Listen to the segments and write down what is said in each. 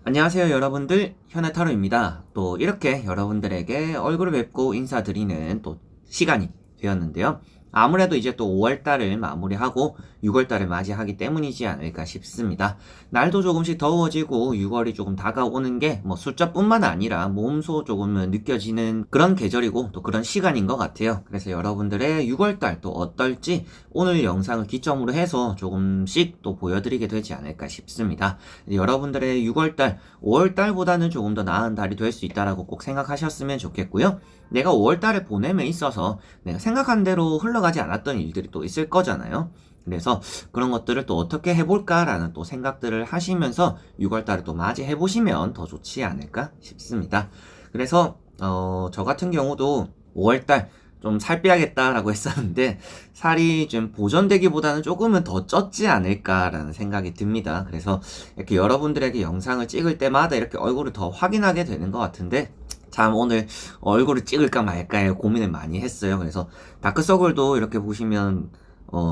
안녕하세요 여러분들, 현해타로입니다. 또 이렇게 여러분들에게 얼굴을 뵙고 인사드리는 또 시간이 되었는데요. 아무래도 이제 또 5월달을 마무리하고 6월달을 맞이하기 때문이지 않을까 싶습니다. 날도 조금씩 더워지고 6월이 조금 다가오는 게 뭐 숫자뿐만 아니라 몸소 조금 느껴지는 그런 계절이고 또 그런 시간인 것 같아요. 그래서 여러분들의 6월달 또 어떨지 오늘 영상을 기점으로 해서 조금씩 또 보여드리게 되지 않을까 싶습니다. 여러분들의 6월달, 5월달보다는 조금 더 나은 달이 될 수 있다라고 꼭 생각하셨으면 좋겠고요. 내가 5월달에 보냄에 있어서 내가 생각한 대로 흘러가지 않았던 일들이 또 있을 거잖아요. 그래서 그런 것들을 또 어떻게 해볼까라는 또 생각들을 하시면서 6월달을 또 맞이해보시면 더 좋지 않을까 싶습니다. 그래서 저 같은 경우도 5월달 좀 살 빼야겠다라고 했었는데 살이 좀 보존되기보다는 조금은 더 쪘지 않을까라는 생각이 듭니다. 그래서 이렇게 여러분들에게 영상을 찍을 때마다 이렇게 얼굴을 더 확인하게 되는 것 같은데 참 오늘 얼굴을 찍을까 말까에 고민을 많이 했어요. 그래서 다크서클도 이렇게 보시면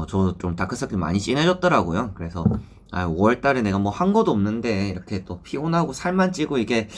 저 좀 다크서클 많이 진해졌더라고요. 그래서 5월달에 내가 뭐 한 것도 없는데 이렇게 또 피곤하고 살만 찌고 이게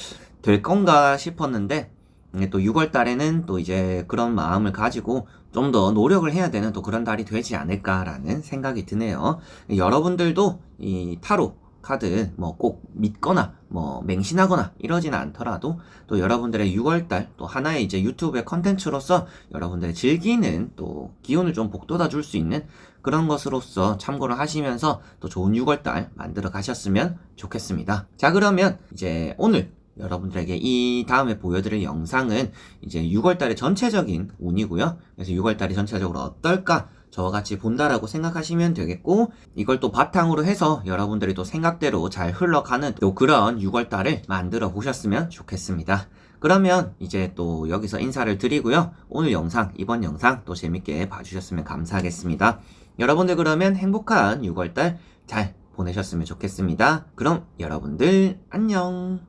될 건가 싶었는데 이게 또 6월 달에는 또 이제 그런 마음을 가지고 좀 더 노력을 해야 되는 또 그런 달이 되지 않을까라는 생각이 드네요. 여러분들도 이 타로 카드 뭐 꼭 믿거나 뭐 맹신하거나 이러지는 않더라도 또 여러분들의 6월달 또 하나의 이제 유튜브의 컨텐츠로서 여러분들의 즐기는 또 기운을 좀 북돋아 줄 수 있는 그런 것으로서 참고를 하시면서 또 좋은 6월달 만들어 가셨으면 좋겠습니다. 자, 그러면 이제 오늘 여러분들에게 이 다음에 보여드릴 영상은 이제 6월달의 전체적인 운이고요. 그래서 6월달이 전체적으로 어떨까? 저와 같이 본다라고 생각하시면 되겠고, 이걸 또 바탕으로 해서 여러분들이 또 생각대로 잘 흘러가는 또 그런 6월달을 만들어 보셨으면 좋겠습니다. 그러면 이제 또 여기서 인사를 드리고요. 오늘 영상, 이번 영상 또 재밌게 봐주셨으면 감사하겠습니다. 여러분들 그러면 행복한 6월달 잘 보내셨으면 좋겠습니다. 그럼 여러분들 안녕.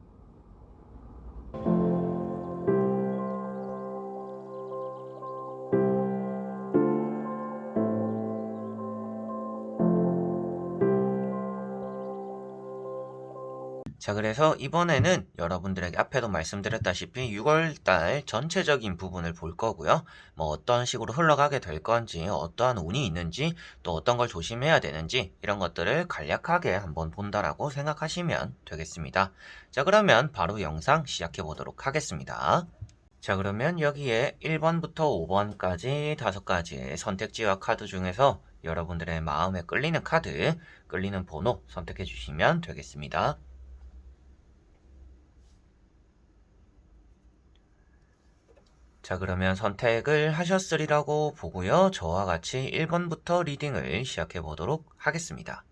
자, 그래서 이번에는 여러분들에게 앞에도 말씀드렸다시피 6월달 전체적인 부분을 볼 거고요. 뭐 어떤 식으로 흘러가게 될 건지, 어떠한 운이 있는지, 또 어떤 걸 조심해야 되는지 이런 것들을 간략하게 한번 본다라고 생각하시면 되겠습니다. 자, 그러면 바로 영상 시작해 보도록 하겠습니다. 자, 그러면 여기에 1번부터 5번까지 5가지의 선택지와 카드 중에서 여러분들의 마음에 끌리는 카드, 끌리는 번호 선택해 주시면 되겠습니다. 자, 그러면 선택을 하셨으리라고 보고요. 저와 같이 1번부터 리딩을 시작해 보도록 하겠습니다.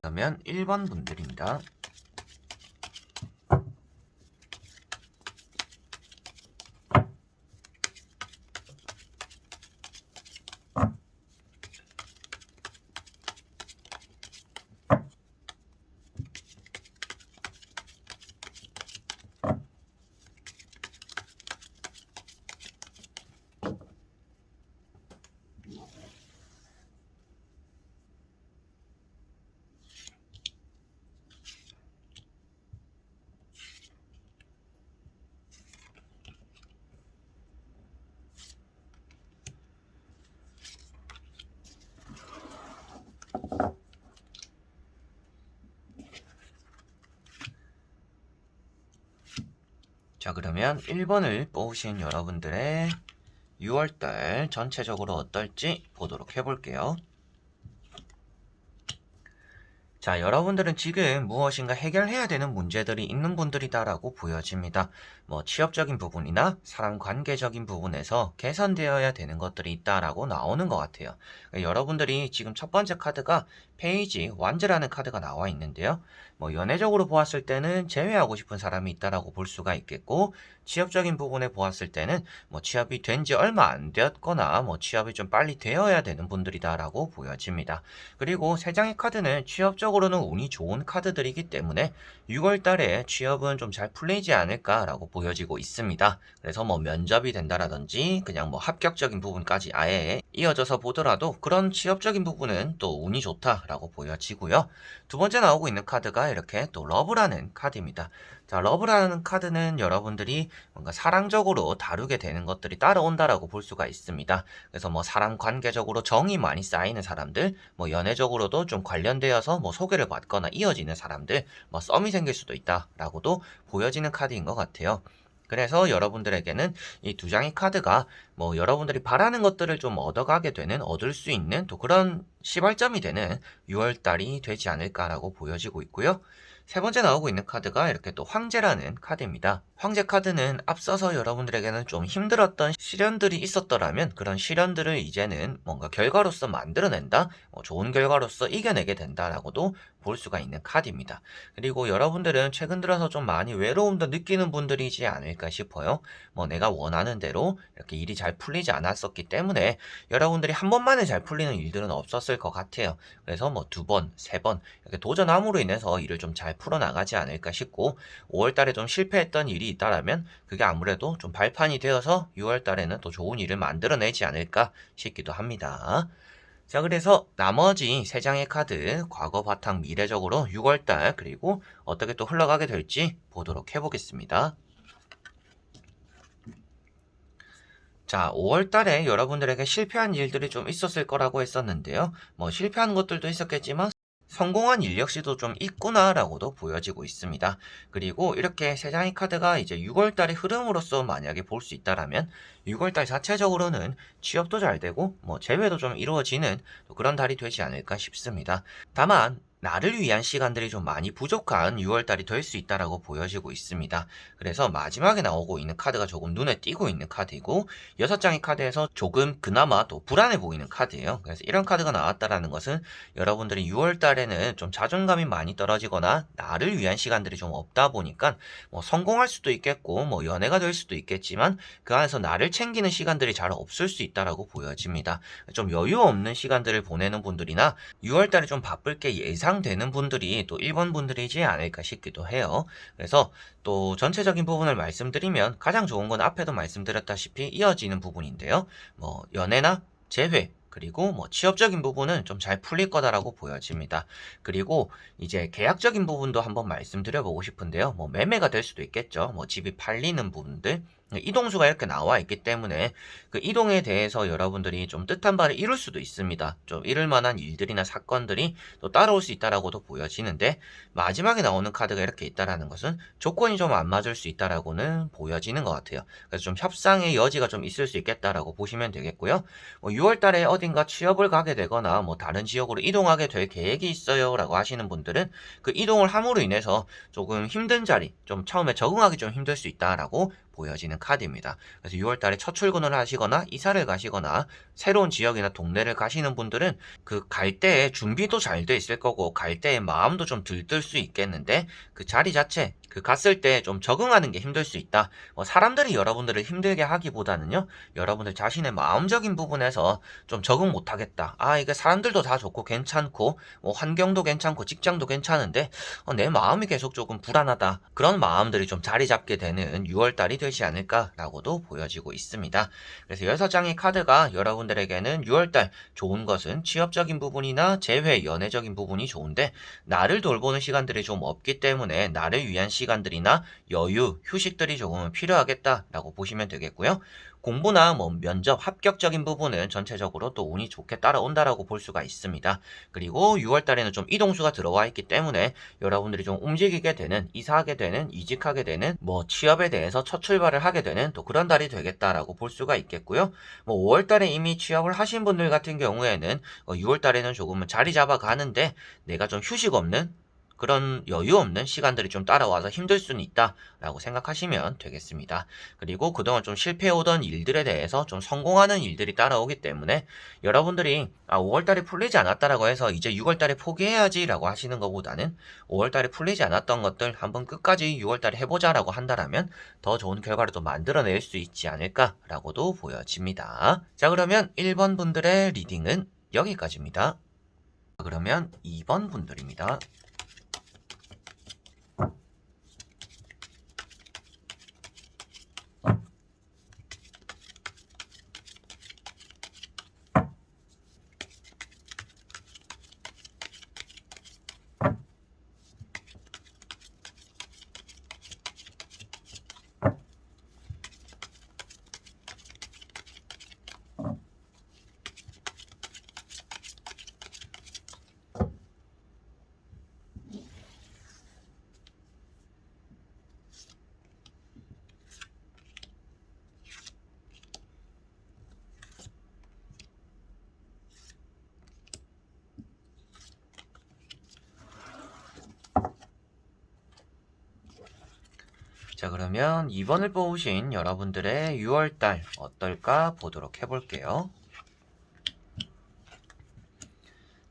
그러면 1번 분들입니다. 자, 그러면 1번을 뽑으신 여러분들의 6월달 전체적으로 어떨지 보도록 해볼게요. 자, 여러분들은 지금 무엇인가 해결해야 되는 문제들이 있는 분들이다라고 보여집니다. 뭐 취업적인 부분이나 사람 관계적인 부분에서 개선되어야 되는 것들이 있다라고 나오는 것 같아요. 여러분들이 지금 첫 번째 카드가 페이지 완즈라는 카드가 나와 있는데요. 뭐 연애적으로 보았을 때는 재회하고 싶은 사람이 있다라고 볼 수가 있겠고, 취업적인 부분에 보았을 때는 뭐 취업이 된 지 얼마 안 되었거나 뭐 취업이 좀 빨리 되어야 되는 분들이다라고 보여집니다. 그리고 세 장의 카드는 취업적으로는 운이 좋은 카드들이기 때문에 6월 달에 취업은 좀 잘 풀리지 않을까라고 보여지고 있습니다. 그래서 뭐 면접이 된다라든지 그냥 뭐 합격적인 부분까지 아예 이어져서 보더라도 그런 취업적인 부분은 또 운이 좋다라고 보여지고요. 두 번째 나오고 있는 카드가 이렇게 또 러브라는 카드입니다. 자, 러브라는 카드는 여러분들이 뭔가 사랑적으로 다루게 되는 것들이 따라온다라고 볼 수가 있습니다. 그래서 뭐 사람 관계적으로 정이 많이 쌓이는 사람들, 뭐 연애적으로도 좀 관련되어서 뭐 소개를 받거나 이어지는 사람들, 뭐 썸이 생길 수도 있다라고도 보여지는 카드인 것 같아요. 그래서 여러분들에게는 이 두 장의 카드가 뭐 여러분들이 바라는 것들을 좀 얻어가게 되는, 얻을 수 있는 또 그런 시발점이 되는 6월달이 되지 않을까라고 보여지고 있고요. 세 번째 나오고 있는 카드가 이렇게 또 황제라는 카드입니다. 황제 카드는 앞서서 여러분들에게는 좀 힘들었던 시련들이 있었더라면 그런 시련들을 이제는 뭔가 결과로서 만들어낸다, 좋은 결과로서 이겨내게 된다라고도 볼 수가 있는 카드입니다. 그리고 여러분들은 최근 들어서 좀 많이 외로움도 느끼는 분들이지 않을까 싶어요. 뭐 내가 원하는 대로 이렇게 일이 잘 풀리지 않았었기 때문에 여러분들이 한 번만에 잘 풀리는 일들은 없었을 것 같아요. 그래서 뭐 두 번, 세 번 이렇게 도전함으로 인해서 일을 좀 잘 풀어나가지 않을까 싶고, 5월 달에 좀 실패했던 일이 있다라면 그게 아무래도 좀 발판이 되어서 6월 달에는 또 좋은 일을 만들어내지 않을까 싶기도 합니다. 자, 그래서 나머지 세 장의 카드, 과거 바탕 미래적으로 6월달 그리고 어떻게 또 흘러가게 될지 보도록 해보겠습니다. 자, 5월달에 여러분들에게 실패한 일들이 좀 있었을 거라고 했었는데요. 뭐 실패한 것들도 있었겠지만 성공한 일 역시도 좀 있구나라고도 보여지고 있습니다. 그리고 이렇게 세 장의 카드가 이제 6월달의 흐름으로서 만약에 볼 수 있다라면 6월달 자체적으로는 취업도 잘 되고 뭐 재회도 좀 이루어지는 그런 달이 되지 않을까 싶습니다. 다만 나를 위한 시간들이 좀 많이 부족한 6월달이 될 수 있다라고 보여지고 있습니다. 그래서 마지막에 나오고 있는 카드가 조금 눈에 띄고 있는 카드이고, 6장의 카드에서 조금 그나마 또 불안해 보이는 카드예요. 그래서 이런 카드가 나왔다라는 것은 여러분들이 6월달에는 좀 자존감이 많이 떨어지거나 나를 위한 시간들이 좀 없다 보니까 뭐 성공할 수도 있겠고 뭐 연애가 될 수도 있겠지만 그 안에서 나를 챙기는 시간들이 잘 없을 수 있다라고 보여집니다. 좀 여유 없는 시간들을 보내는 분들이나 6월달에 좀 바쁠 게 예상되는 분들이 또 1번 분들이지 않을까 싶기도 해요. 그래서 또 전체적인 부분을 말씀드리면 가장 좋은 건 앞에도 말씀드렸다시피 이어지는 부분인데요. 뭐 연애나 재회, 그리고 뭐 취업적인 부분은 좀 잘 풀릴 거다라고 보여집니다. 그리고 이제 계약적인 부분도 한번 말씀드려보고 싶은데요. 뭐 매매가 될 수도 있겠죠. 뭐 집이 팔리는 부분들. 이동수가 이렇게 나와 있기 때문에 그 이동에 대해서 여러분들이 좀 뜻한 바를 이룰 수도 있습니다. 좀 이룰 만한 일들이나 사건들이 또 따라올 수 있다라고도 보여지는데, 마지막에 나오는 카드가 이렇게 있다라는 것은 조건이 좀 안 맞을 수 있다라고는 보여지는 것 같아요. 그래서 좀 협상의 여지가 좀 있을 수 있겠다라고 보시면 되겠고요. 뭐 6월 달에 어딘가 취업을 가게 되거나 뭐 다른 지역으로 이동하게 될 계획이 있어요 라고 하시는 분들은 그 이동을 함으로 인해서 조금 힘든 자리, 좀 처음에 적응하기 좀 힘들 수 있다라고 보여지는 카드입니다. 그래서 6월 달에 첫 출근을 하시거나 이사를 가시거나 새로운 지역이나 동네를 가시는 분들은 그 갈 때에 준비도 잘 돼 있을 거고 갈 때의 마음도 좀 들뜰 수 있겠는데, 그 자리 자체 그 갔을 때 좀 적응하는 게 힘들 수 있다. 사람들이 여러분들을 힘들게 하기보다는요, 여러분들 자신의 마음적인 부분에서 좀 적응 못하겠다. 아, 이게 사람들도 다 좋고 괜찮고 뭐 환경도 괜찮고 직장도 괜찮은데 내 마음이 계속 조금 불안하다. 그런 마음들이 좀 자리 잡게 되는 6월달이 되지 않을까라고도 보여지고 있습니다. 그래서 6장의 카드가 여러분들에게는 6월달 좋은 것은 취업적인 부분이나 재회, 연애적인 부분이 좋은데, 나를 돌보는 시간들이 좀 없기 때문에 나를 위한 시간들이나 여유, 휴식들이 조금은 필요하겠다라고 보시면 되겠고요. 공부나 뭐 면접, 합격적인 부분은 전체적으로 또 운이 좋게 따라온다라고 볼 수가 있습니다. 그리고 6월 달에는 좀 이동수가 들어와 있기 때문에 여러분들이 좀 움직이게 되는, 이사하게 되는, 이직하게 되는, 뭐 취업에 대해서 첫 출발을 하게 되는 또 그런 달이 되겠다라고 볼 수가 있겠고요. 뭐 5월 달에 이미 취업을 하신 분들 같은 경우에는 6월 달에는 조금은 자리 잡아 가는데 내가 좀 휴식 없는 그런 여유 없는 시간들이 좀 따라와서 힘들 수는 있다라고 생각하시면 되겠습니다. 그리고 그동안 좀 실패해오던 일들에 대해서 좀 성공하는 일들이 따라오기 때문에 여러분들이 5월달에 풀리지 않았다라고 해서 이제 6월달에 포기해야지라고 하시는 것보다는 5월달에 풀리지 않았던 것들 한번 끝까지 6월달에 해보자라고 한다라면 더 좋은 결과를 또 만들어낼 수 있지 않을까라고도 보여집니다. 자, 그러면 1번 분들의 리딩은 여기까지입니다. 그러면 2번 분들입니다. 자, 그러면 2번을 뽑으신 여러분들의 6월달 어떨까 보도록 해볼게요.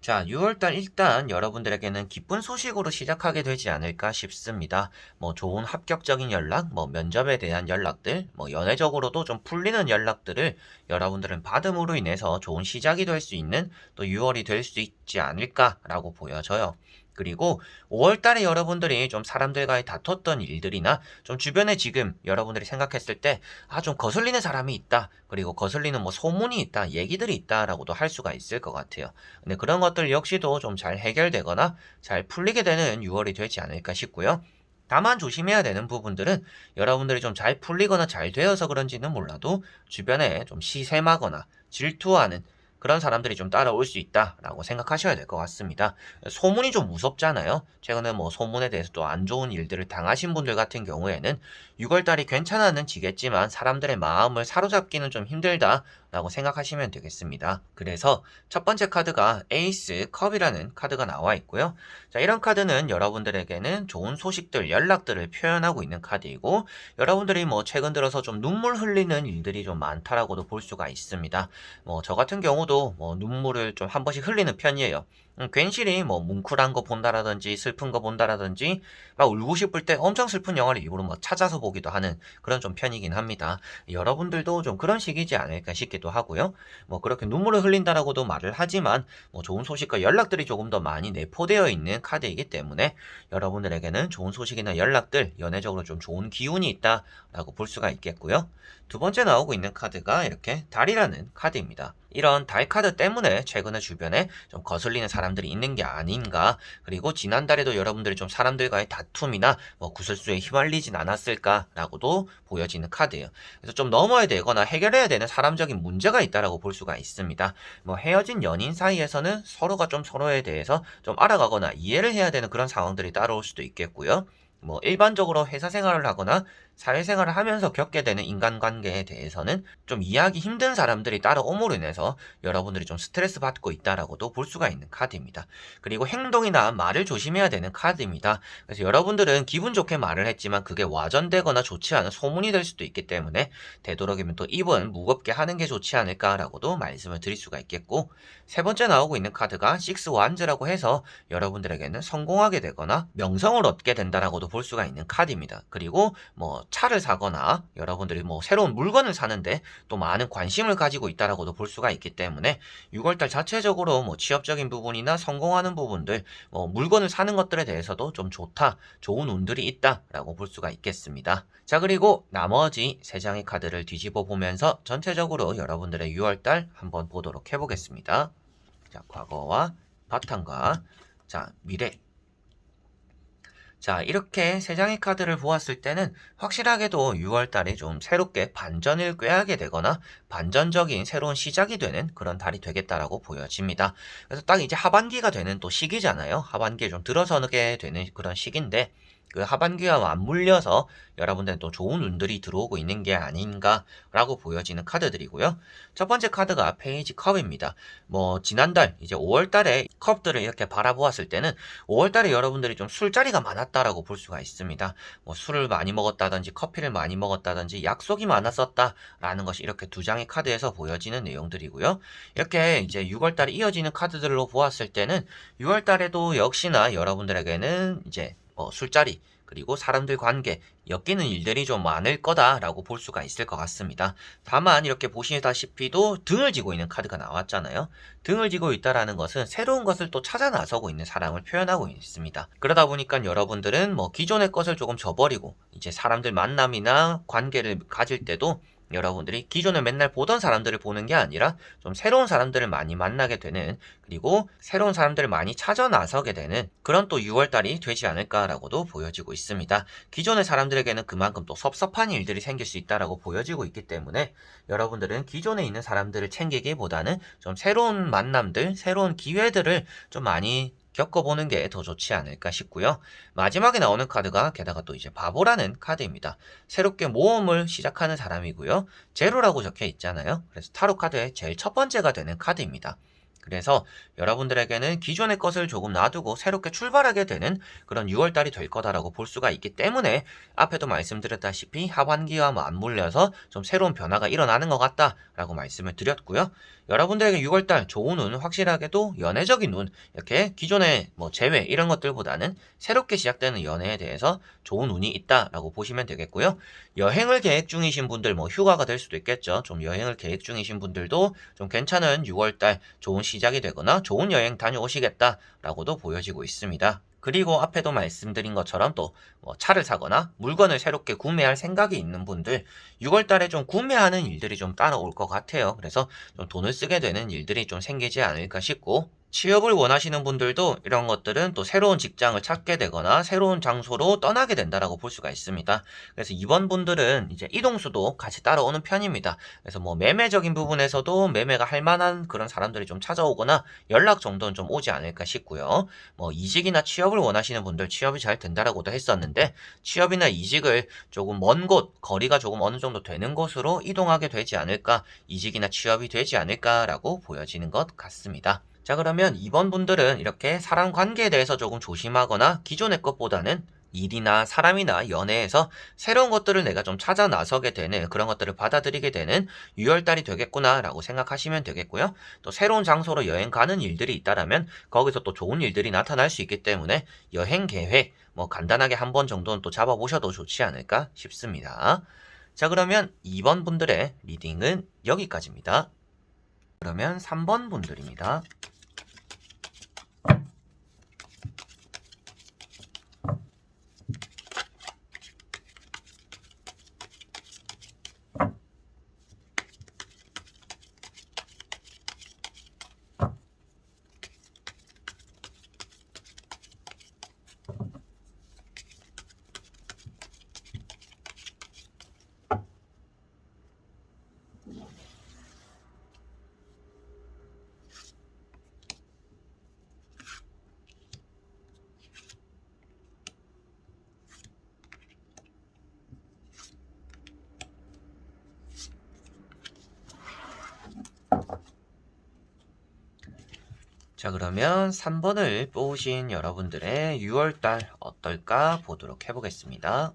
자, 6월달 일단 여러분들에게는 기쁜 소식으로 시작하게 되지 않을까 싶습니다. 뭐 좋은 합격적인 연락, 뭐 면접에 대한 연락들, 뭐 연애적으로도 좀 풀리는 연락들을 여러분들은 받음으로 인해서 좋은 시작이 될 수 있는 또 6월이 될 수 있지 않을까라고 보여져요. 그리고 5월 달에 여러분들이 좀 사람들과의 다퉜던 일들이나 좀 주변에 지금 여러분들이 생각했을 때 좀 거슬리는 사람이 있다. 그리고 거슬리는 뭐 소문이 있다. 얘기들이 있다라고도 할 수가 있을 것 같아요. 근데 그런 것들 역시도 좀 잘 해결되거나 잘 풀리게 되는 6월이 되지 않을까 싶고요. 다만 조심해야 되는 부분들은 여러분들이 좀 잘 풀리거나 잘 되어서 그런지는 몰라도 주변에 좀 시샘하거나 질투하는 그런 사람들이 좀 따라올 수 있다라고 생각하셔야 될 것 같습니다. 소문이 좀 무섭잖아요. 최근에 뭐 소문에 대해서 또 안 좋은 일들을 당하신 분들 같은 경우에는 6월달이 괜찮아는 지겠지만 사람들의 마음을 사로잡기는 좀 힘들다라고 생각하시면 되겠습니다. 그래서 첫 번째 카드가 에이스 컵이라는 카드가 나와 있고요. 자, 이런 카드는 여러분들에게는 좋은 소식들, 연락들을 표현하고 있는 카드이고 여러분들이 뭐 최근 들어서 좀 눈물 흘리는 일들이 좀 많다라고도 볼 수가 있습니다. 뭐 저 같은 경우도 뭐 눈물을 좀 한 번씩 흘리는 편이에요. 괜시리 뭐 뭉클한 거 본다라든지 슬픈 거 본다라든지 막 울고 싶을 때 엄청 슬픈 영화를 일부러 뭐 찾아서 보기도 하는 그런 좀 편이긴 합니다. 여러분들도 좀 그런 식이지 않을까 싶기도 하고요. 뭐 그렇게 눈물을 흘린다라고도 말을 하지만 뭐 좋은 소식과 연락들이 조금 더 많이 내포되어 있는 카드이기 때문에 여러분들에게는 좋은 소식이나 연락들, 연애적으로 좀 좋은 기운이 있다라고 볼 수가 있겠고요. 두 번째 나오고 있는 카드가 이렇게 달이라는 카드입니다. 이런 달 카드 때문에 최근에 주변에 좀 거슬리는 사람들이 있는 게 아닌가. 그리고 지난달에도 여러분들이 좀 사람들과의 다툼이나 뭐 구설수에 휘말리진 않았을까라고도 보여지는 카드예요. 그래서 좀 넘어야 되거나 해결해야 되는 사람적인 문제가 있다라고 볼 수가 있습니다. 뭐 헤어진 연인 사이에서는 서로가 좀 서로에 대해서 좀 알아가거나 이해를 해야 되는 그런 상황들이 따라올 수도 있겠고요. 뭐 일반적으로 회사 생활을 하거나 사회생활을 하면서 겪게 되는 인간관계에 대해서는 좀 이해하기 힘든 사람들이 따라옴으로 인해서 여러분들이 좀 스트레스 받고 있다라고도 볼 수가 있는 카드입니다. 그리고 행동이나 말을 조심해야 되는 카드입니다. 그래서 여러분들은 기분 좋게 말을 했지만 그게 와전되거나 좋지 않은 소문이 될 수도 있기 때문에 되도록이면 또 입은 무겁게 하는 게 좋지 않을까라고도 말씀을 드릴 수가 있겠고 세 번째 나오고 있는 카드가 식스 완즈라고 해서 여러분들에게는 성공하게 되거나 명성을 얻게 된다라고도 볼 수가 있는 카드입니다. 그리고 뭐 차를 사거나 여러분들이 뭐 새로운 물건을 사는데 또 많은 관심을 가지고 있다라고도 볼 수가 있기 때문에 6월달 자체적으로 뭐 취업적인 부분이나 성공하는 부분들, 뭐 물건을 사는 것들에 대해서도 좀 좋다, 좋은 운들이 있다라고 볼 수가 있겠습니다. 자, 그리고 나머지 세 장의 카드를 뒤집어 보면서 전체적으로 여러분들의 6월달 한번 보도록 해보겠습니다. 자, 과거와 바탕과 자, 미래. 자, 이렇게 세 장의 카드를 보았을 때는 확실하게도 6월달이 좀 새롭게 반전을 꾀하게 되거나 반전적인 새로운 시작이 되는 그런 달이 되겠다라고 보여집니다. 그래서 딱 이제 하반기가 되는 또 시기잖아요. 하반기에 좀 들어서게 되는 그런 시기인데 그 하반기와 맞물려서 여러분들은 또 좋은 운들이 들어오고 있는 게 아닌가라고 보여지는 카드들이고요. 첫 번째 카드가 페이지 컵입니다. 뭐 지난달 이제 5월달에 컵들을 이렇게 바라보았을 때는 5월달에 여러분들이 좀 술자리가 많았다라고 볼 수가 있습니다. 뭐 술을 많이 먹었다든지 커피를 많이 먹었다든지 약속이 많았었다라는 것이 이렇게 두 장의 카드에서 보여지는 내용들이고요. 이렇게 이제 6월달에 이어지는 카드들로 보았을 때는 6월달에도 역시나 여러분들에게는 이제 술자리 그리고 사람들 관계 엮이는 일들이 좀 많을 거다라고 볼 수가 있을 것 같습니다. 다만 이렇게 보시다시피도 등을 지고 있는 카드가 나왔잖아요. 등을 지고 있다라는 것은 새로운 것을 또 찾아 나서고 있는 사람을 표현하고 있습니다. 그러다 보니까 여러분들은 뭐 기존의 것을 조금 저버리고 이제 사람들 만남이나 관계를 가질 때도 여러분들이 기존에 맨날 보던 사람들을 보는 게 아니라 좀 새로운 사람들을 많이 만나게 되는 그리고 새로운 사람들을 많이 찾아 나서게 되는 그런 또 6월달이 되지 않을까라고도 보여지고 있습니다. 기존의 사람들에게는 그만큼 또 섭섭한 일들이 생길 수 있다라고 보여지고 있기 때문에 여러분들은 기존에 있는 사람들을 챙기기보다는 좀 새로운 만남들, 새로운 기회들을 좀 많이 겪어보는 게 더 좋지 않을까 싶고요. 마지막에 나오는 카드가 게다가 또 이제 바보라는 카드입니다. 새롭게 모험을 시작하는 사람이고요. 제로라고 적혀 있잖아요. 그래서 타로 카드의 제일 첫 번째가 되는 카드입니다. 그래서 여러분들에게는 기존의 것을 조금 놔두고 새롭게 출발하게 되는 그런 6월달이 될 거다라고 볼 수가 있기 때문에 앞에도 말씀드렸다시피 하반기와 맞물려서 좀 새로운 변화가 일어나는 것 같다라고 말씀을 드렸고요. 여러분들에게 6월달 좋은 운, 확실하게도 연애적인 운, 이렇게 기존의 뭐 재회 이런 것들보다는 새롭게 시작되는 연애에 대해서 좋은 운이 있다라고 보시면 되겠고요. 여행을 계획 중이신 분들, 뭐 휴가가 될 수도 있겠죠. 좀 여행을 계획 중이신 분들도 좀 괜찮은 6월달 좋은 시작이 되거나 좋은 여행 다녀오시겠다라고도 보여지고 있습니다. 그리고 앞에도 말씀드린 것처럼 또 뭐 차를 사거나 물건을 새롭게 구매할 생각이 있는 분들 6월 달에 좀 구매하는 일들이 좀 따라올 것 같아요. 그래서 좀 돈을 쓰게 되는 일들이 좀 생기지 않을까 싶고 취업을 원하시는 분들도 이런 것들은 또 새로운 직장을 찾게 되거나 새로운 장소로 떠나게 된다라고 볼 수가 있습니다. 그래서 이번 분들은 이제 이동수도 같이 따라오는 편입니다. 그래서 뭐 매매적인 부분에서도 매매가 할 만한 그런 사람들이 좀 찾아오거나 연락 정도는 좀 오지 않을까 싶고요. 뭐 이직이나 취업을 원하시는 분들 취업이 잘 된다라고도 했었는데 취업이나 이직을 조금 먼 곳, 거리가 조금 어느 정도 되는 곳으로 이동하게 되지 않을까, 이직이나 취업이 되지 않을까라고 보여지는 것 같습니다. 자, 그러면 이번 분들은 이렇게 사람 관계에 대해서 조금 조심하거나 기존의 것보다는 일이나 사람이나 연애에서 새로운 것들을 내가 좀 찾아 나서게 되는 그런 것들을 받아들이게 되는 6월달이 되겠구나라고 생각하시면 되겠고요. 또 새로운 장소로 여행 가는 일들이 있다라면 거기서 또 좋은 일들이 나타날 수 있기 때문에 여행 계획 뭐 간단하게 한 번 정도는 또 잡아보셔도 좋지 않을까 싶습니다. 자, 그러면 2번 분들의 리딩은 여기까지입니다. 그러면 3번 분들입니다. 자, 그러면 3번을 뽑으신 여러분들의 6월달 어떨까 보도록 해보겠습니다.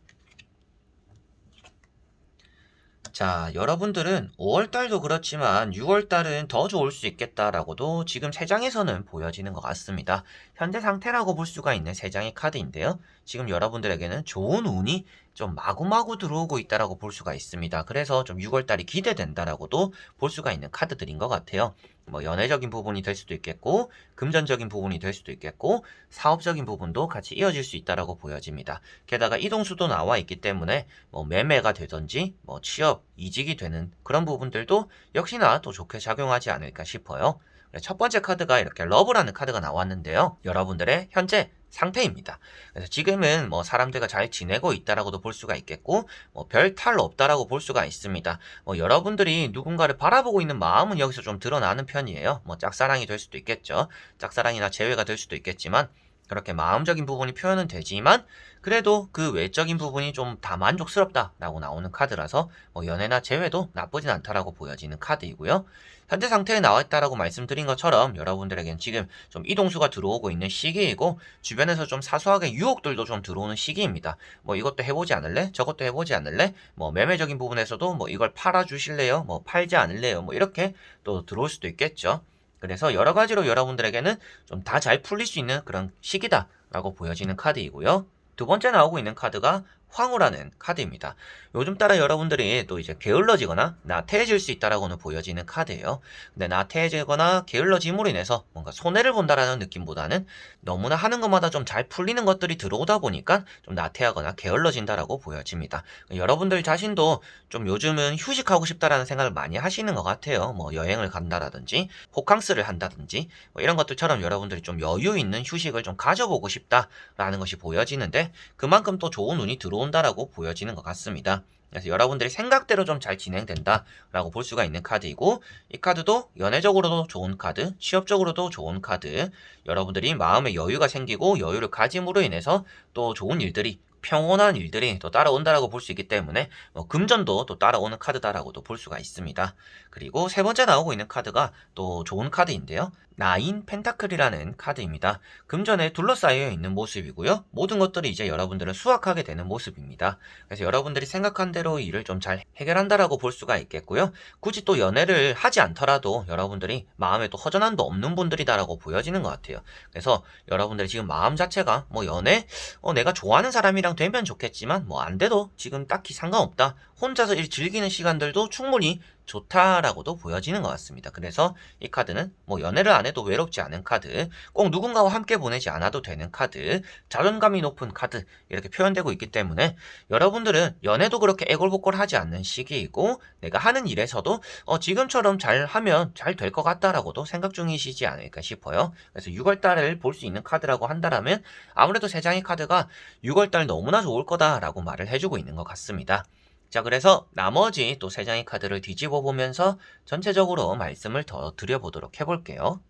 자, 여러분들은 5월달도 그렇지만 6월달은 더 좋을 수 있겠다라고도 지금 3장에서는 보여지는 것 같습니다. 현재 상태라고 볼 수가 있는 3장의 카드인데요. 지금 여러분들에게는 좋은 운이 좀 마구마구 들어오고 있다라고 볼 수가 있습니다. 그래서 좀 6월달이 기대된다라고도 볼 수가 있는 카드들인 것 같아요. 뭐 연애적인 부분이 될 수도 있겠고 금전적인 부분이 될 수도 있겠고 사업적인 부분도 같이 이어질 수 있다라고 보여집니다. 게다가 이동수도 나와 있기 때문에 뭐 매매가 되든지 뭐 취업, 이직이 되는 그런 부분들도 역시나 또 좋게 작용하지 않을까 싶어요. 첫 번째 카드가 이렇게 러브라는 카드가 나왔는데요. 여러분들의 현재 상태입니다. 그래서 지금은 뭐 사람들과 잘 지내고 있다라고도 볼 수가 있겠고, 뭐 별 탈 없다라고 볼 수가 있습니다. 뭐 여러분들이 누군가를 바라보고 있는 마음은 여기서 좀 드러나는 편이에요. 뭐 짝사랑이 될 수도 있겠죠. 짝사랑이나 재회가 될 수도 있겠지만, 그렇게 마음적인 부분이 표현은 되지만, 그래도 그 외적인 부분이 좀 다 만족스럽다라고 나오는 카드라서, 뭐 연애나 재회도 나쁘진 않다라고 보여지는 카드이고요. 현재 상태에 나와 있다라고 말씀드린 것처럼 여러분들에겐 지금 좀 이동수가 들어오고 있는 시기이고, 주변에서 좀 사소하게 유혹들도 좀 들어오는 시기입니다. 뭐 이것도 해보지 않을래? 저것도 해보지 않을래? 뭐 매매적인 부분에서도 뭐 이걸 팔아주실래요? 뭐 팔지 않을래요? 뭐 이렇게 또 들어올 수도 있겠죠. 그래서 여러 가지로 여러분들에게는 좀 다 잘 풀릴 수 있는 그런 시기다라고 보여지는 카드이고요. 두 번째 나오고 있는 카드가 황후라는 카드입니다. 요즘 따라 여러분들이 또 이제 게을러지거나 나태해질 수 있다라고는 보여지는 카드예요. 근데 나태해지거나 게을러짐으로 인해서 뭔가 손해를 본다라는 느낌보다는 너무나 하는 것마다 좀 잘 풀리는 것들이 들어오다 보니까 좀 나태하거나 게을러진다라고 보여집니다. 여러분들 자신도 좀 요즘은 휴식하고 싶다라는 생각을 많이 하시는 것 같아요. 뭐 여행을 간다라든지 호캉스를 한다든지 뭐 이런 것들처럼 여러분들이 좀 여유 있는 휴식을 좀 가져보고 싶다라는 것이 보여지는데, 그만큼 또 좋은 운이 들어온다라고 보여지는 것 같습니다. 그래서 여러분들이 생각대로 좀 잘 진행된다라고 볼 수가 있는 카드이고, 이 카드도 연애적으로도 좋은 카드, 취업적으로도 좋은 카드, 여러분들이 마음의 여유가 생기고 여유를 가짐으로 인해서 또 좋은 일들이, 평온한 일들이 또 따라온다라고 볼 수 있기 때문에 뭐 금전도 또 따라오는 카드다라고도 볼 수가 있습니다. 그리고 세 번째 나오고 있는 카드가 또 좋은 카드인데요. 나인 펜타클이라는 카드입니다. 금전에 둘러싸여 있는 모습이고요. 모든 것들이 이제 여러분들은 수확하게 되는 모습입니다. 그래서 여러분들이 생각한 대로 일을 좀 잘 해결한다라고 볼 수가 있겠고요. 굳이 또 연애를 하지 않더라도 여러분들이 마음에 또 허전함도 없는 분들이다라고 보여지는 것 같아요. 그래서 여러분들이 지금 마음 자체가 뭐 연애, 내가 좋아하는 사람이랑 되면 좋겠지만 뭐 안 돼도 지금 딱히 상관없다. 혼자서 일 즐기는 시간들도 충분히 좋다라고도 보여지는 것 같습니다. 그래서 이 카드는 뭐 연애를 안 해도 외롭지 않은 카드, 꼭 누군가와 함께 보내지 않아도 되는 카드, 자존감이 높은 카드, 이렇게 표현되고 있기 때문에 여러분들은 연애도 그렇게 애골복골하지 않는 시기이고, 내가 하는 일에서도 지금처럼 잘 하면 잘 될 것 같다라고도 생각 중이시지 않을까 싶어요. 그래서 6월달을 볼 수 있는 카드라고 한다면 아무래도 세 장의 카드가 6월달 너무나 좋을 거다라고 말을 해주고 있는 것 같습니다. 자, 그래서 나머지 또 세 장의 카드를 뒤집어 보면서 전체적으로 말씀을 더 드려보도록 해볼게요.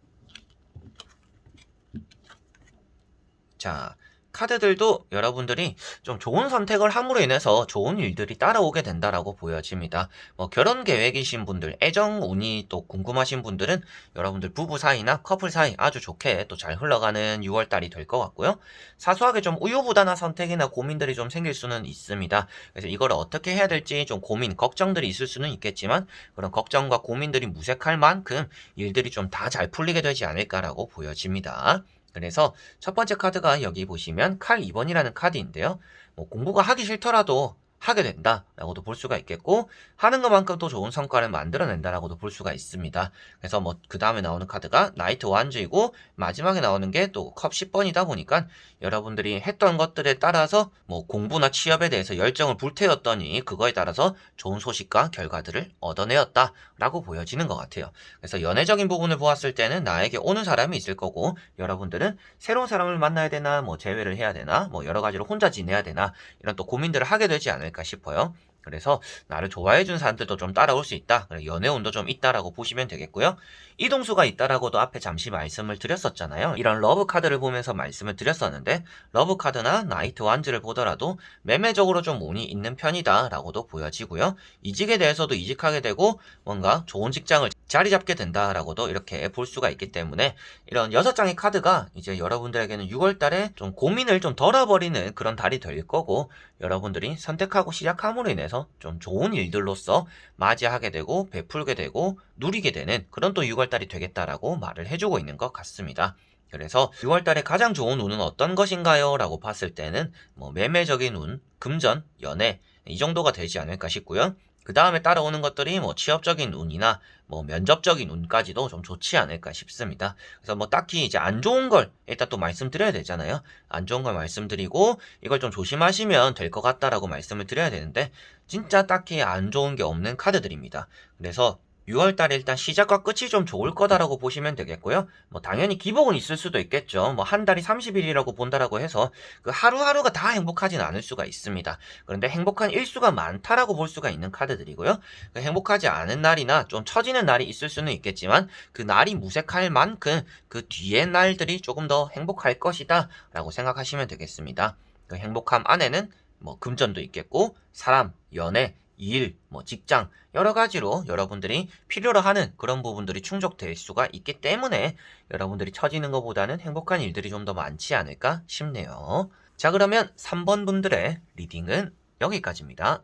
자, 카드들도 여러분들이 좀 좋은 선택을 함으로 인해서 좋은 일들이 따라오게 된다라고 보여집니다. 뭐 결혼 계획이신 분들, 애정 운이 또 궁금하신 분들은 여러분들 부부 사이나 커플 사이 아주 좋게 또 잘 흘러가는 6월달이 될 것 같고요. 사소하게 좀 우유부단한 선택이나 고민들이 좀 생길 수는 있습니다. 그래서 이걸 어떻게 해야 될지 좀 고민, 걱정들이 있을 수는 있겠지만, 그런 걱정과 고민들이 무색할 만큼 일들이 좀 다 잘 풀리게 되지 않을까라고 보여집니다. 그래서 첫 번째 카드가 여기 보시면 칼 2번이라는 카드인데요. 뭐 공부가 하기 싫더라도 하게 된다라고도 볼 수가 있겠고, 하는 것만큼 또 좋은 성과를 만들어낸다라고도 볼 수가 있습니다. 그래서 뭐 그 다음에 나오는 카드가 나이트 완즈이고, 마지막에 나오는 게 또 컵 10번이다 보니까 여러분들이 했던 것들에 따라서 뭐 공부나 취업에 대해서 열정을 불태웠더니 그거에 따라서 좋은 소식과 결과들을 얻어내었다라고 보여지는 것 같아요. 그래서 연애적인 부분을 보았을 때는 나에게 오는 사람이 있을 거고, 여러분들은 새로운 사람을 만나야 되나, 뭐 재회를 해야 되나, 뭐 여러 가지로 혼자 지내야 되나, 이런 또 고민들을 하게 되지 않을까 싶어요. 그래서 나를 좋아해준 사람들도 좀 따라올 수 있다. 연애운도 좀 있다라고 보시면 되겠고요. 이동수가 있다라고도 앞에 잠시 말씀을 드렸었잖아요. 이런 러브 카드를 보면서 말씀을 드렸었는데, 러브 카드나 나이트 완즈를 보더라도 매매적으로 좀 운이 있는 편이다라고도 보여지고요. 이직에 대해서도 이직하게 되고 뭔가 좋은 직장을 자리 잡게 된다라고도 이렇게 볼 수가 있기 때문에, 이런 6장의 카드가 이제 여러분들에게는 6월달에 좀 고민을 좀 덜어버리는 그런 달이 될 거고, 여러분들이 선택하고 시작함으로 인해서 좀 좋은 일들로서 맞이하게 되고 베풀게 되고 누리게 되는 그런 또 6월달이 되겠다라고 말을 해주고 있는 것 같습니다. 그래서 6월달에 가장 좋은 운은 어떤 것인가요? 라고 봤을 때는 뭐 매매적인 운, 금전, 연애 이 정도가 되지 않을까 싶고요. 그 다음에 따라오는 것들이 뭐 취업적인 운이나 뭐 면접적인 운까지도 좀 좋지 않을까 싶습니다. 그래서 뭐 딱히 이제 안 좋은 걸 일단 또 말씀드려야 되잖아요. 안 좋은 걸 말씀드리고 이걸 좀 조심하시면 될 것 같다라고 말씀을 드려야 되는데, 진짜 딱히 안 좋은 게 없는 카드들입니다. 그래서 6월달에 일단 시작과 끝이 좀 좋을 거다라고 보시면 되겠고요. 뭐 당연히 기복은 있을 수도 있겠죠. 뭐 한 달이 30일이라고 본다라고 해서 그 하루하루가 다 행복하진 않을 수가 있습니다. 그런데 행복한 일수가 많다라고 볼 수가 있는 카드들이고요. 그 행복하지 않은 날이나 좀 처지는 날이 있을 수는 있겠지만 그 날이 무색할 만큼 그 뒤의 날들이 조금 더 행복할 것이다 라고 생각하시면 되겠습니다. 그 행복함 안에는 뭐 금전도 있겠고 사람, 연애, 일, 뭐 직장 여러 가지로 여러분들이 필요로 하는 그런 부분들이 충족될 수가 있기 때문에 여러분들이 처지는 것보다는 행복한 일들이 좀 더 많지 않을까 싶네요. 자, 그러면 3번 분들의 리딩은 여기까지입니다.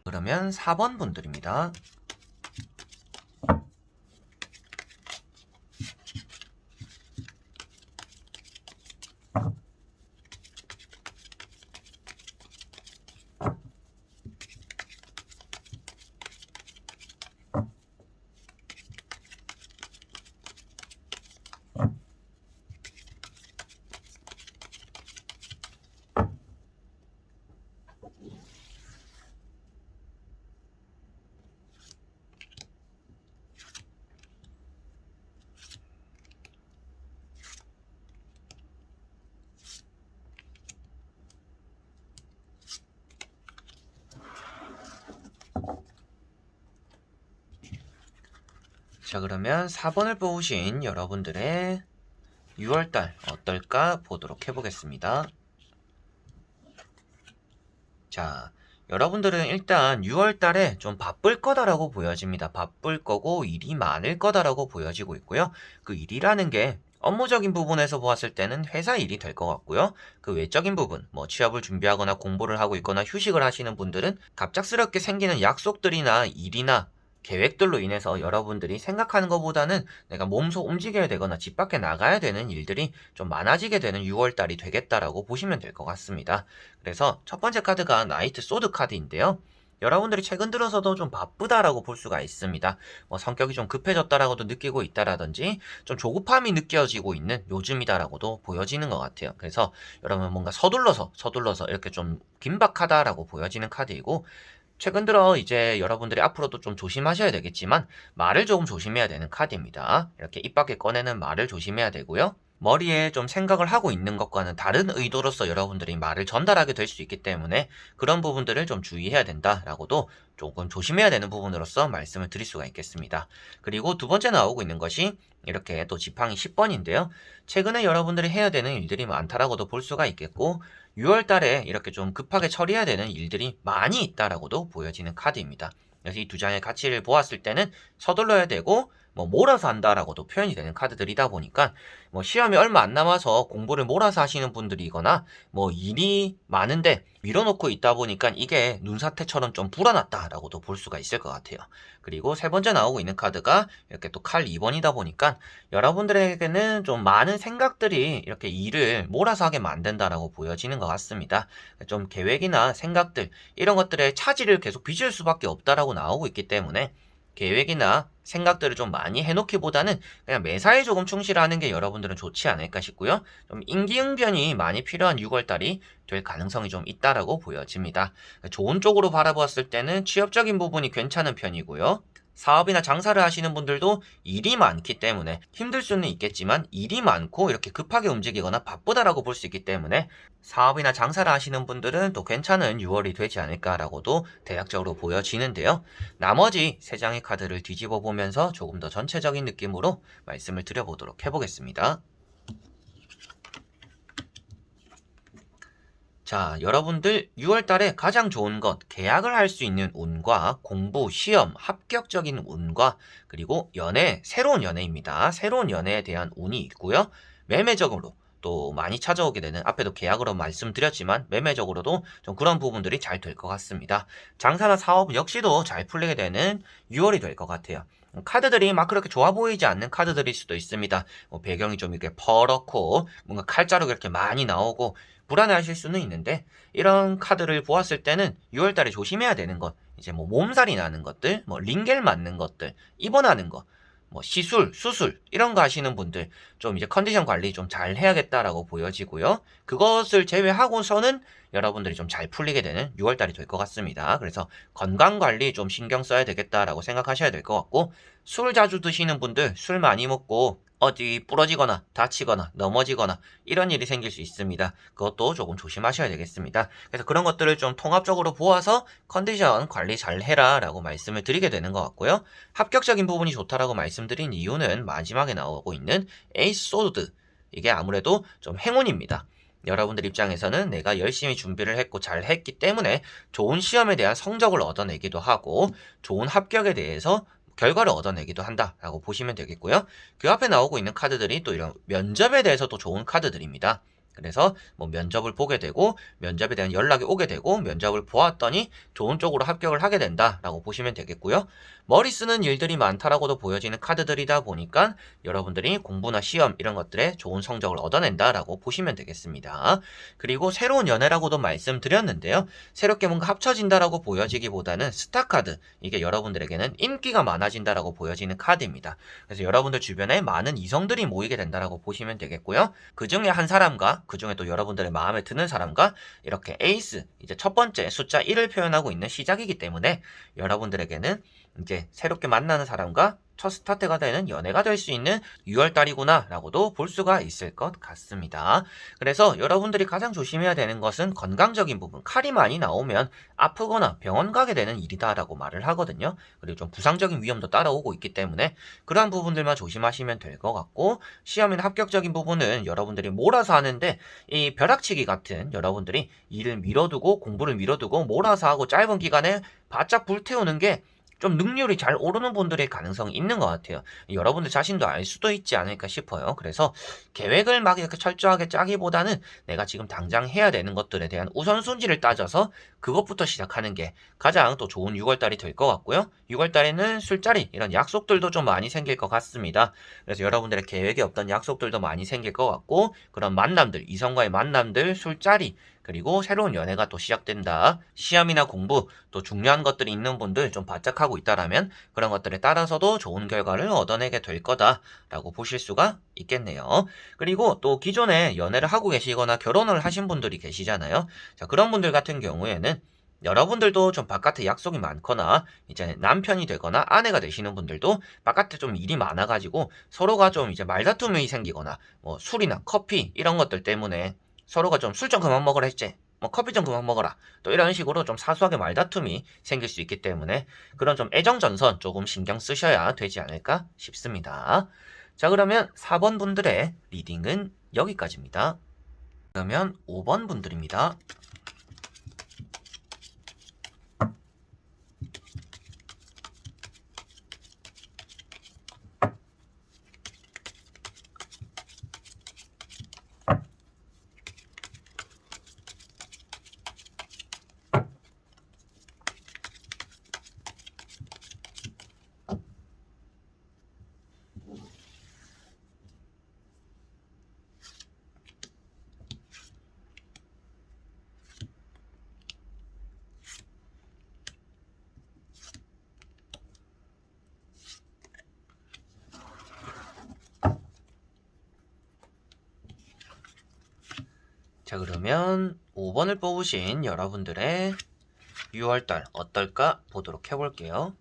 그러면 4번 분들입니다. 자, 그러면 4번을 뽑으신 여러분들의 6월달 어떨까 보도록 해보겠습니다. 자, 여러분들은 일단 6월달에 좀 바쁠 거다라고 보여집니다. 바쁠 거고 일이 많을 거다라고 보여지고 있고요. 그 일이라는 게 업무적인 부분에서 보았을 때는 회사 일이 될 것 같고요. 그 외적인 부분, 뭐 취업을 준비하거나 공부를 하고 있거나 휴식을 하시는 분들은 갑작스럽게 생기는 약속들이나 일이나 계획들로 인해서 여러분들이 생각하는 것보다는 내가 몸소 움직여야 되거나 집 밖에 나가야 되는 일들이 좀 많아지게 되는 6월달이 되겠다라고 보시면 될 것 같습니다. 그래서 첫 번째 카드가 나이트 소드 카드인데요. 여러분들이 최근 들어서도 좀 바쁘다라고 볼 수가 있습니다. 뭐 성격이 좀 급해졌다라고도 느끼고 있다라든지 좀 조급함이 느껴지고 있는 요즘이다라고도 보여지는 것 같아요. 그래서 여러분 뭔가 서둘러서 이렇게 좀 긴박하다라고 보여지는 카드이고 최근 들어 이제 여러분들이 앞으로도 좀 조심하셔야 되겠지만 말을 조금 조심해야 되는 카드입니다. 이렇게 입 밖에 꺼내는 말을 조심해야 되고요. 머리에 좀 생각을 하고 있는 것과는 다른 의도로서 여러분들이 말을 전달하게 될 수 있기 때문에 그런 부분들을 좀 주의해야 된다라고도 조금 조심해야 되는 부분으로서 말씀을 드릴 수가 있겠습니다. 그리고 두 번째 나오고 있는 것이 이렇게 또 지팡이 10번인데요. 최근에 여러분들이 해야 되는 일들이 많다라고도 볼 수가 있겠고 6월 달에 이렇게 좀 급하게 처리해야 되는 일들이 많이 있다라고도 보여지는 카드입니다. 그래서 이 두 장의 가치를 보았을 때는 서둘러야 되고 뭐 몰아서 한다라고도 표현이 되는 카드들이다 보니까 뭐 시험이 얼마 안 남아서 공부를 몰아서 하시는 분들이거나 뭐 일이 많은데 밀어놓고 있다 보니까 이게 눈사태처럼 좀 불어났다라고도 볼 수가 있을 것 같아요. 그리고 세 번째 나오고 있는 카드가 이렇게 또 칼 2번이다 보니까 여러분들에게는 좀 많은 생각들이 이렇게 일을 몰아서 하게 만든다라고 보여지는 것 같습니다. 좀 계획이나 생각들 이런 것들에 차질을 계속 빚을 수밖에 없다라고 나오고 있기 때문에 계획이나 생각들을 좀 많이 해놓기보다는 그냥 매사에 조금 충실하는 게 여러분들은 좋지 않을까 싶고요. 좀 임기응변이 많이 필요한 6월달이 될 가능성이 좀 있다라고 보여집니다. 좋은 쪽으로 바라보았을 때는 취업적인 부분이 괜찮은 편이고요. 사업이나 장사를 하시는 분들도 일이 많기 때문에 힘들 수는 있겠지만 일이 많고 이렇게 급하게 움직이거나 바쁘다라고 볼 수 있기 때문에 사업이나 장사를 하시는 분들은 또 괜찮은 6월이 되지 않을까라고도 대략적으로 보여지는데요. 나머지 세 장의 카드를 뒤집어 보면서 조금 더 전체적인 느낌으로 말씀을 드려보도록 해보겠습니다. 자, 여러분들 6월 달에 가장 좋은 것, 계약을 할 수 있는 운과 공부, 시험, 합격적인 운과 그리고 연애, 새로운 연애입니다. 새로운 연애에 대한 운이 있고요. 매매적으로 또 많이 찾아오게 되는 앞에도 계약으로 말씀드렸지만 매매적으로도 좀 그런 부분들이 잘 될 것 같습니다. 장사나 사업 역시도 잘 풀리게 되는 6월이 될 것 같아요. 카드들이 막 그렇게 좋아 보이지 않는 카드들일 수도 있습니다. 배경이 좀 이렇게 퍼렇고 뭔가 칼자루가 이렇게 많이 나오고 불안해하실 수는 있는데 이런 카드를 보았을 때는 6월달에 조심해야 되는 것 이제 뭐 몸살이 나는 것들 뭐 링겔 맞는 것들 입원하는 거 뭐 시술 수술 이런 거 하시는 분들 좀 이제 컨디션 관리 좀 잘 해야겠다라고 보여지고요. 그것을 제외하고서는 여러분들이 좀 잘 풀리게 되는 6월달이 될 것 같습니다. 그래서 건강관리 좀 신경 써야 되겠다라고 생각하셔야 될 것 같고, 술 자주 드시는 분들, 술 많이 먹고 어디 부러지거나 다치거나 넘어지거나 이런 일이 생길 수 있습니다. 그것도 조금 조심하셔야 되겠습니다. 그래서 그런 것들을 좀 통합적으로 보아서 컨디션 관리 잘 해라 라고 말씀을 드리게 되는 것 같고요. 합격적인 부분이 좋다라고 말씀드린 이유는 마지막에 나오고 있는 에이스 소드, 이게 아무래도 좀 행운입니다. 여러분들 입장에서는 내가 열심히 준비를 했고 잘 했기 때문에 좋은 시험에 대한 성적을 얻어내기도 하고 좋은 합격에 대해서 결과를 얻어내기도 한다라고 보시면 되겠고요. 그 앞에 나오고 있는 카드들이 또 이런 면접에 대해서도 좋은 카드들입니다. 그래서 뭐 면접을 보게 되고 면접에 대한 연락이 오게 되고 면접을 보았더니 좋은 쪽으로 합격을 하게 된다라고 보시면 되겠고요. 머리 쓰는 일들이 많다라고도 보여지는 카드들이다 보니까 여러분들이 공부나 시험 이런 것들에 좋은 성적을 얻어낸다라고 보시면 되겠습니다. 그리고 새로운 연애라고도 말씀드렸는데요. 새롭게 뭔가 합쳐진다라고 보여지기보다는 스타카드, 이게 여러분들에게는 인기가 많아진다라고 보여지는 카드입니다. 그래서 여러분들 주변에 많은 이성들이 모이게 된다라고 보시면 되겠고요. 그 중에 한 사람과 그 중에 또 여러분들의 마음에 드는 사람과 이렇게 에이스, 이제 첫 번째 숫자 1을 표현하고 있는 시작이기 때문에 여러분들에게는 이제 새롭게 만나는 사람과 첫 스타트가 되는 연애가 될 수 있는 6월달이구나 라고도 볼 수가 있을 것 같습니다. 그래서 여러분들이 가장 조심해야 되는 것은 건강적인 부분, 칼이 많이 나오면 아프거나 병원 가게 되는 일이다 라고 말을 하거든요. 그리고 좀 부상적인 위험도 따라오고 있기 때문에 그러한 부분들만 조심하시면 될 것 같고, 시험이나 합격적인 부분은 여러분들이 몰아서 하는데 이 벼락치기 같은, 여러분들이 일을 미뤄두고 공부를 미뤄두고 몰아서 하고 짧은 기간에 바짝 불태우는 게 좀 능률이 잘 오르는 분들의 가능성이 있는 것 같아요. 여러분들 자신도 알 수도 있지 않을까 싶어요. 그래서 계획을 막 이렇게 철저하게 짜기보다는 내가 지금 당장 해야 되는 것들에 대한 우선순위를 따져서 그것부터 시작하는 게 가장 또 좋은 6월달이 될 것 같고요. 6월달에는 술자리, 이런 약속들도 좀 많이 생길 것 같습니다. 그래서 여러분들의 계획에 없던 약속들도 많이 생길 것 같고, 그런 만남들, 이성과의 만남들, 술자리, 그리고 새로운 연애가 또 시작된다. 시험이나 공부, 또 중요한 것들이 있는 분들 좀 바짝하고 있다라면 그런 것들에 따라서도 좋은 결과를 얻어내게 될 거다라고 보실 수가 있겠네요. 그리고 또 기존에 연애를 하고 계시거나 결혼을 하신 분들이 계시잖아요. 자, 그런 분들 같은 경우에는 여러분들도 좀 바깥에 약속이 많거나 이제 남편이 되거나 아내가 되시는 분들도 바깥에 좀 일이 많아가지고 서로가 좀 이제 말다툼이 생기거나 뭐 술이나 커피 이런 것들 때문에 서로가 좀 술 좀 그만 먹으라 했지, 뭐 커피 좀 그만 먹어라, 또 이런 식으로 좀 사소하게 말다툼이 생길 수 있기 때문에 그런 좀 애정전선 조금 신경 쓰셔야 되지 않을까 싶습니다. 자, 그러면 4번 분들의 리딩은 여기까지입니다. 그러면 5번 분들입니다. 자, 그러면 5번을 뽑으신 여러분들의 6월달 어떨까 보도록 해볼게요.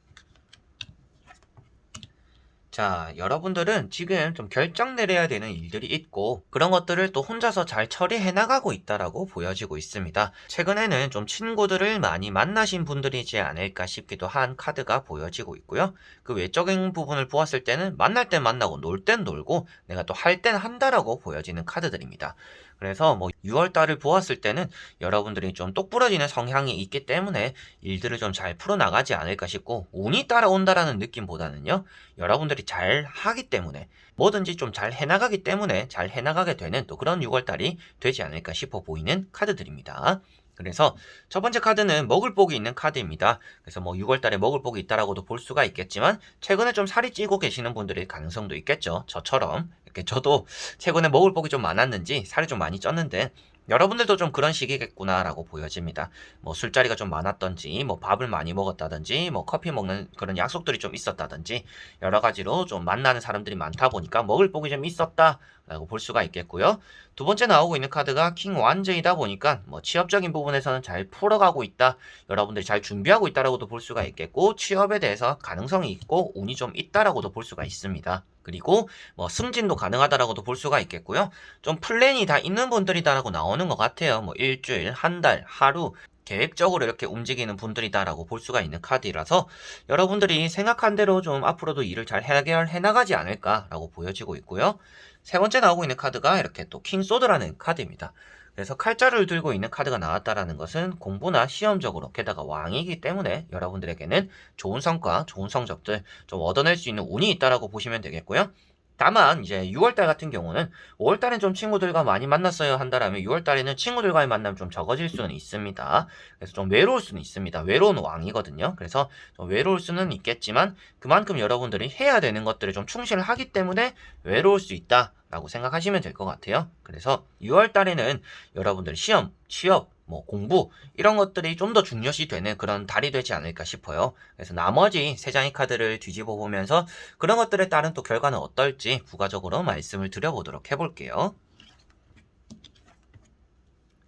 자, 여러분들은 지금 좀 결정 내려야 되는 일들이 있고 그런 것들을 또 혼자서 잘 처리해 나가고 있다라고 보여지고 있습니다. 최근에는 좀 친구들을 많이 만나신 분들이지 않을까 싶기도 한 카드가 보여지고 있고요. 그 외적인 부분을 보았을 때는 만날 땐 만나고 놀 땐 놀고 내가 또 할 땐 한다라고 보여지는 카드들입니다. 그래서 뭐 6월달을 보았을 때는 여러분들이 좀 똑부러지는 성향이 있기 때문에 일들을 좀 잘 풀어나가지 않을까 싶고, 운이 따라온다라는 느낌보다는요, 여러분들이 잘 하기 때문에 뭐든지 좀 잘 해나가기 때문에 잘 해나가게 되는 또 그런 6월달이 되지 않을까 싶어 보이는 카드들입니다. 그래서 첫 번째 카드는 먹을 복이 있는 카드입니다. 그래서 뭐 6월달에 먹을 복이 있다라고도 볼 수가 있겠지만 최근에 좀 살이 찌고 계시는 분들의 가능성도 있겠죠. 저처럼 이렇게 저도 최근에 먹을 복이 좀 많았는지 살이 좀 많이 쪘는데 여러분들도 좀 그런 시기겠구나라고 보여집니다. 뭐 술자리가 좀 많았던지, 뭐 밥을 많이 먹었다든지, 뭐 커피 먹는 그런 약속들이 좀 있었다든지 여러 가지로 좀 만나는 사람들이 많다 보니까 먹을 복이 좀 있었다 라고 볼 수가 있겠고요. 두 번째 나오고 있는 카드가 킹 완제이다 보니까 뭐 취업적인 부분에서는 잘 풀어가고 있다. 여러분들이 잘 준비하고 있다라고도 볼 수가 있겠고 취업에 대해서 가능성이 있고 운이 좀 있다라고도 볼 수가 있습니다. 그리고 뭐 승진도 가능하다라고도 볼 수가 있겠고요. 좀 플랜이 다 있는 분들이다라고 나오는 것 같아요. 뭐 일주일, 한 달, 하루 계획적으로 이렇게 움직이는 분들이다라고 볼 수가 있는 카드라서 여러분들이 생각한 대로 좀 앞으로도 일을 잘 해결해 나가지 않을까라고 보여지고 있고요. 세 번째 나오고 있는 카드가 이렇게 또 킹소드라는 카드입니다. 그래서 칼자루를 들고 있는 카드가 나왔다라는 것은 공부나 시험적으로 게다가 왕이기 때문에 여러분들에게는 좋은 성과, 좋은 성적들 좀 얻어낼 수 있는 운이 있다라고 보시면 되겠고요. 다만 이제 6월달 같은 경우는 5월달엔 좀 친구들과 많이 만났어야 한다라면 6월달에는 친구들과의 만남이 좀 적어질 수는 있습니다. 그래서 좀 외로울 수는 있습니다. 외로운 왕이거든요. 그래서 좀 외로울 수는 있겠지만 그만큼 여러분들이 해야 되는 것들을 좀 충실을 하기 때문에 외로울 수 있다라고 생각하시면 될 것 같아요. 그래서 6월달에는 여러분들 시험, 취업, 뭐 공부 이런 것들이 좀 더 중요시 되는 그런 달이 되지 않을까 싶어요. 그래서 나머지 세 장의 카드를 뒤집어 보면서 그런 것들에 따른 또 결과는 어떨지 부가적으로 말씀을 드려보도록 해볼게요.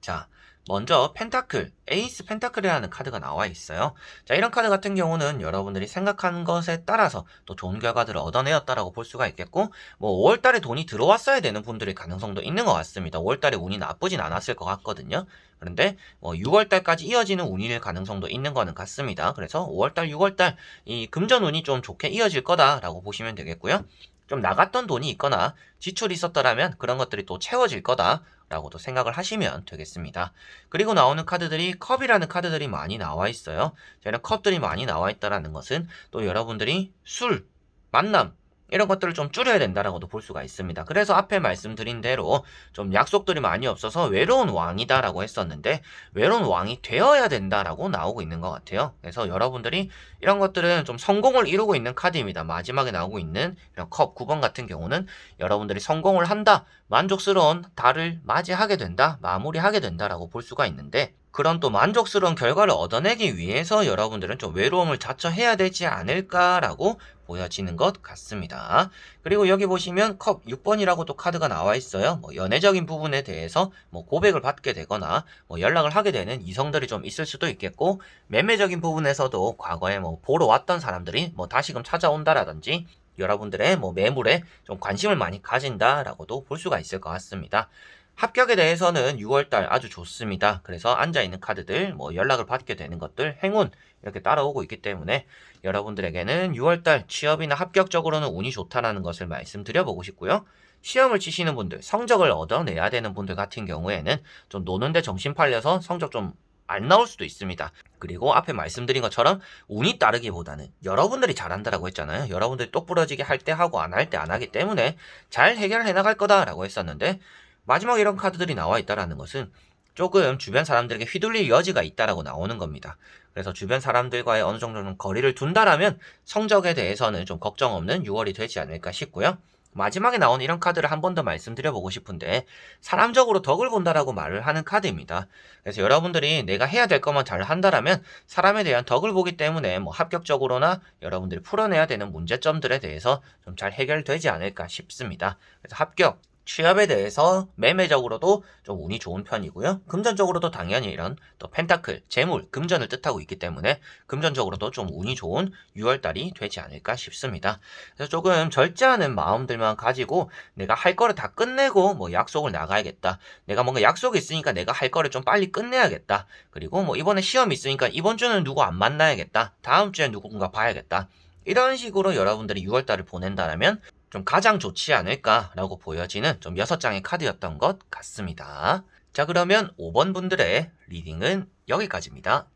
자, 먼저 펜타클, 에이스 펜타클이라는 카드가 나와 있어요. 자, 이런 카드 같은 경우는 여러분들이 생각한 것에 따라서 또 좋은 결과들을 얻어내었다라고 볼 수가 있겠고, 뭐 5월달에 돈이 들어왔어야 되는 분들의 가능성도 있는 것 같습니다. 5월달에 운이 나쁘진 않았을 것 같거든요. 그런데 뭐 6월달까지 이어지는 운일 가능성도 있는 거는 같습니다. 그래서 5월달, 6월달 이 금전 운이 좀 좋게 이어질 거다라고 보시면 되겠고요. 좀 나갔던 돈이 있거나 지출이 있었더라면 그런 것들이 또 채워질 거다. 라고도 생각을 하시면 되겠습니다. 그리고 나오는 카드들이 컵이라는 카드들이 많이 나와 있어요. 이런 컵들이 많이 나와 있다는 것은 또 여러분들이 술, 만남 이런 것들을 좀 줄여야 된다라고도 볼 수가 있습니다. 그래서 앞에 말씀드린 대로 좀 약속들이 많이 없어서 외로운 왕이다라고 했었는데 외로운 왕이 되어야 된다라고 나오고 있는 것 같아요. 그래서 여러분들이 이런 것들은 좀 성공을 이루고 있는 카드입니다. 마지막에 나오고 있는 이런 컵 9번 같은 경우는 여러분들이 성공을 한다, 만족스러운 달을 맞이하게 된다, 마무리하게 된다라고 볼 수가 있는데 그런 또 만족스러운 결과를 얻어내기 위해서 여러분들은 좀 외로움을 자처해야 되지 않을까라고 보여지는 것 같습니다. 그리고 여기 보시면 컵 6번이라고 또 카드가 나와 있어요. 뭐 연애적인 부분에 대해서 뭐 고백을 받게 되거나 뭐 연락을 하게 되는 이성들이 좀 있을 수도 있겠고 매매적인 부분에서도 과거에 뭐 보러 왔던 사람들이 뭐 다시금 찾아온다라든지 여러분들의 뭐 매물에 좀 관심을 많이 가진다라고도 볼 수가 있을 것 같습니다. 합격에 대해서는 6월달 아주 좋습니다. 그래서 앉아있는 카드들, 뭐 연락을 받게 되는 것들, 행운 이렇게 따라오고 있기 때문에 여러분들에게는 6월달 취업이나 합격적으로는 운이 좋다라는 것을 말씀드려보고 싶고요. 시험을 치시는 분들, 성적을 얻어내야 되는 분들 같은 경우에는 좀 노는데 정신 팔려서 성적 좀 안 나올 수도 있습니다. 그리고 앞에 말씀드린 것처럼 운이 따르기보다는 여러분들이 잘한다라고 했잖아요. 여러분들이 똑부러지게 할 때 하고 안 할 때 안 하기 때문에 잘 해결해 나갈 거다라고 했었는데 마지막에 이런 카드들이 나와 있다라는 것은 조금 주변 사람들에게 휘둘릴 여지가 있다라고 나오는 겁니다. 그래서 주변 사람들과의 어느 정도는 거리를 둔다라면 성적에 대해서는 좀 걱정 없는 6월이 되지 않을까 싶고요. 마지막에 나온 이런 카드를 한 번 더 말씀드려보고 싶은데 사람적으로 덕을 본다라고 말을 하는 카드입니다. 그래서 여러분들이 내가 해야 될 것만 잘 한다라면 사람에 대한 덕을 보기 때문에 뭐 합격적으로나 여러분들이 풀어내야 되는 문제점들에 대해서 좀 잘 해결되지 않을까 싶습니다. 그래서 합격, 취업에 대해서 매매적으로도 좀 운이 좋은 편이고요. 금전적으로도 당연히 이런 또 펜타클, 재물, 금전을 뜻하고 있기 때문에 금전적으로도 좀 운이 좋은 6월달이 되지 않을까 싶습니다. 그래서 조금 절제하는 마음들만 가지고 내가 할 거를 다 끝내고 뭐 약속을 나가야겠다. 내가 뭔가 약속이 있으니까 내가 할 거를 좀 빨리 끝내야겠다. 그리고 뭐 이번에 시험이 있으니까 이번 주는 누구 안 만나야겠다. 다음 주에 누군가 봐야겠다. 이런 식으로 여러분들이 6월달을 보낸다면 좀 가장 좋지 않을까라고 보여지는 좀 6장의 카드였던 것 같습니다. 자, 그러면 5번 분들의 리딩은 여기까지입니다.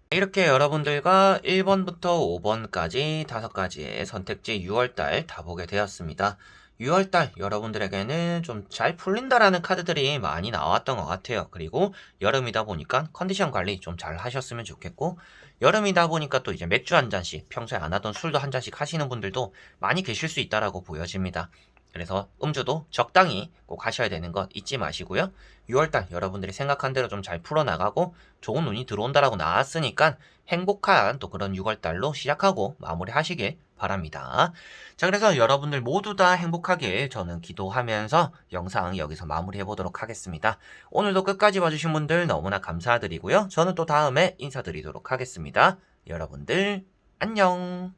이렇게 여러분들과 1번부터 5번까지 5가지의 선택지 6월달 다 보게 되었습니다. 6월달 여러분들에게는 좀 잘 풀린다라는 카드들이 많이 나왔던 것 같아요. 그리고 여름이다 보니까 컨디션 관리 좀 잘 하셨으면 좋겠고 여름이다 보니까 또 이제 맥주 한 잔씩 평소에 안 하던 술도 한 잔씩 하시는 분들도 많이 계실 수 있다라고 보여집니다. 그래서 음주도 적당히 꼭 하셔야 되는 것 잊지 마시고요. 6월달 여러분들이 생각한 대로 좀 잘 풀어나가고 좋은 운이 들어온다라고 나왔으니까 행복한 또 그런 6월달로 시작하고 마무리하시길 바랍니다. 자, 그래서 여러분들 모두 다 행복하길 저는 기도하면서 영상 여기서 마무리해 보도록 하겠습니다. 오늘도 끝까지 봐주신 분들 너무나 감사드리고요. 저는 또 다음에 인사드리도록 하겠습니다. 여러분들 안녕.